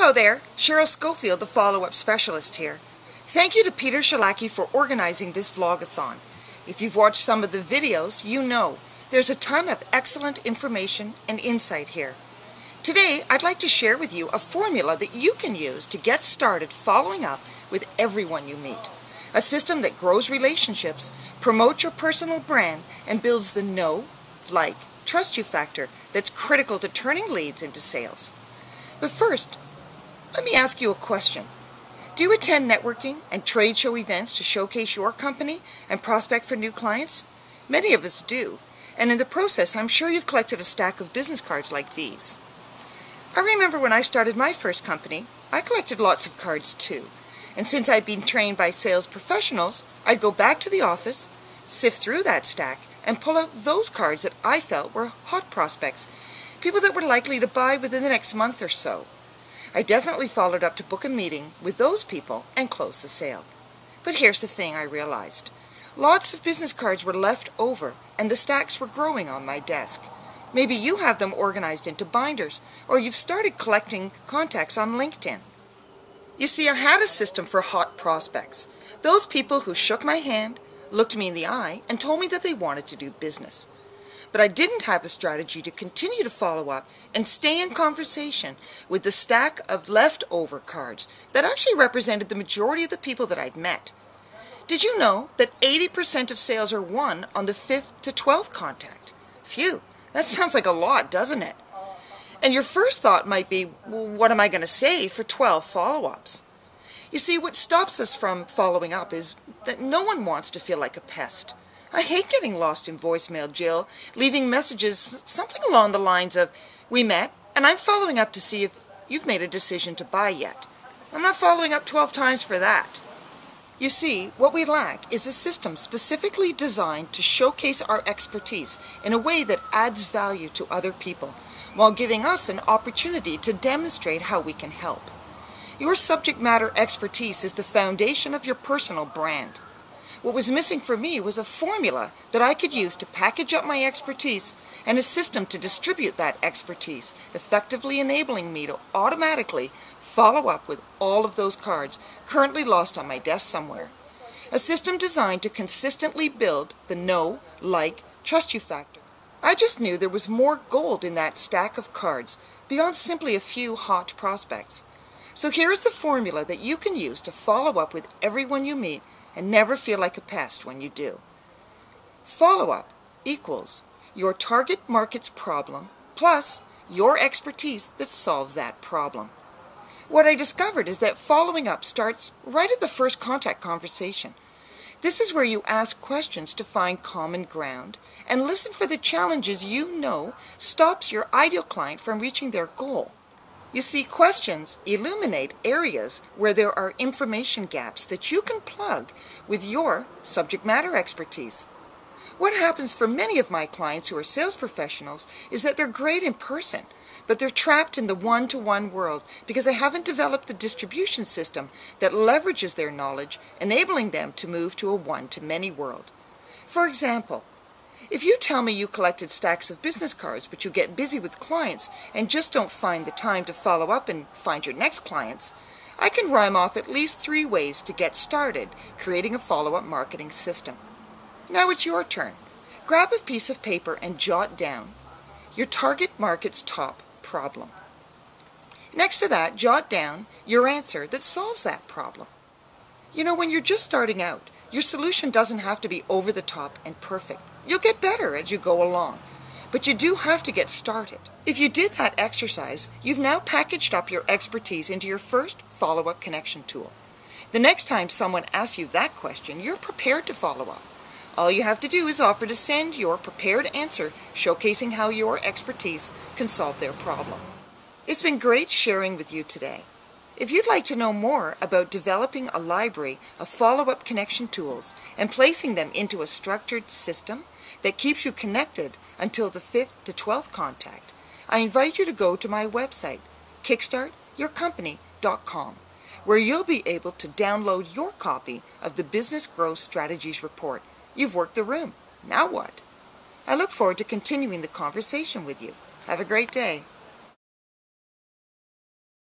Hello there, Cheryl Scoffield, the follow-up specialist here. Thank you to Peter Sterlacci for organizing this Vlogathon. If you've watched some of the videos, you know there's a ton of excellent information and insight here. Today, I'd like to share with you a formula that you can use to get started following up with everyone you meet. A system that grows relationships, promotes your personal brand, and builds the know, like, trust you factor that's critical to turning leads into sales. But first, let me ask you a question. Do you attend networking and trade show events to showcase your company and prospect for new clients? Many of us do, and in the process, I'm sure you've collected a stack of business cards like these. I remember when I started my first company, I collected lots of cards too. And since I'd been trained by sales professionals, I'd go back to the office, sift through that stack, and pull out those cards that I felt were hot prospects, people that were likely to buy within the next month or so. I definitely followed up to book a meeting with those people and close the sale. But here's the thing I realized. Lots of business cards were left over, and the stacks were growing on my desk. Maybe you have them organized into binders, or you've started collecting contacts on LinkedIn. You see, I had a system for hot prospects. Those people who shook my hand, looked me in the eye, and told me that they wanted to do business. But I didn't have a strategy to continue to follow up and stay in conversation with the stack of leftover cards that actually represented the majority of the people that I'd met. Did you know that 80% of sales are won on the 5th to 12th contact? Phew, that sounds like a lot, doesn't it? And your first thought might be, well, what am I going to say for 12 follow-ups? You see, what stops us from following up is that no one wants to feel like a pest. I hate getting lost in voicemail, Jill, leaving messages something along the lines of, we met, and I'm following up to see if you've made a decision to buy yet. I'm not following up 12 times for that. You see, what we lack is a system specifically designed to showcase our expertise in a way that adds value to other people, while giving us an opportunity to demonstrate how we can help. Your subject matter expertise is the foundation of your personal brand. What was missing for me was a formula that I could use to package up my expertise and a system to distribute that expertise, effectively enabling me to automatically follow up with all of those cards currently lost on my desk somewhere. A system designed to consistently build the know, like, trust you factor. I just knew there was more gold in that stack of cards beyond simply a few hot prospects. So here is the formula that you can use to follow up with everyone you meet and never feel like a pest when you do. Follow-up equals your target market's problem plus your expertise that solves that problem. What I discovered is that following up starts right at the first contact conversation. This is where you ask questions to find common ground and listen for the challenges you know stops your ideal client from reaching their goal. You see, questions illuminate areas where there are information gaps that you can plug with your subject matter expertise. What happens for many of my clients who are sales professionals is that they're great in person, but they're trapped in the one-to-one world because they haven't developed the distribution system that leverages their knowledge, enabling them to move to a one-to-many world. For example, if you tell me you collected stacks of business cards, but you get busy with clients and just don't find the time to follow up and find your next clients, I can rhyme off at least 3 ways to get started creating a follow-up marketing system. Now it's your turn. Grab a piece of paper and jot down your target market's top problem. Next to that, jot down your answer that solves that problem. You know, when you're just starting out, your solution doesn't have to be over the top and perfect. You'll get better as you go along, but you do have to get started. If you did that exercise, you've now packaged up your expertise into your first follow-up connection tool. The next time someone asks you that question, you're prepared to follow up. All you have to do is offer to send your prepared answer showcasing how your expertise can solve their problem. It's been great sharing with you today. If you'd like to know more about developing a library of follow-up connection tools and placing them into a structured system that keeps you connected until the 5th to 12th contact, I invite you to go to my website, kickstartyourcompany.com, where you'll be able to download your copy of the Business Growth Strategies Report. You've worked the room. Now what? I look forward to continuing the conversation with you. Have a great day.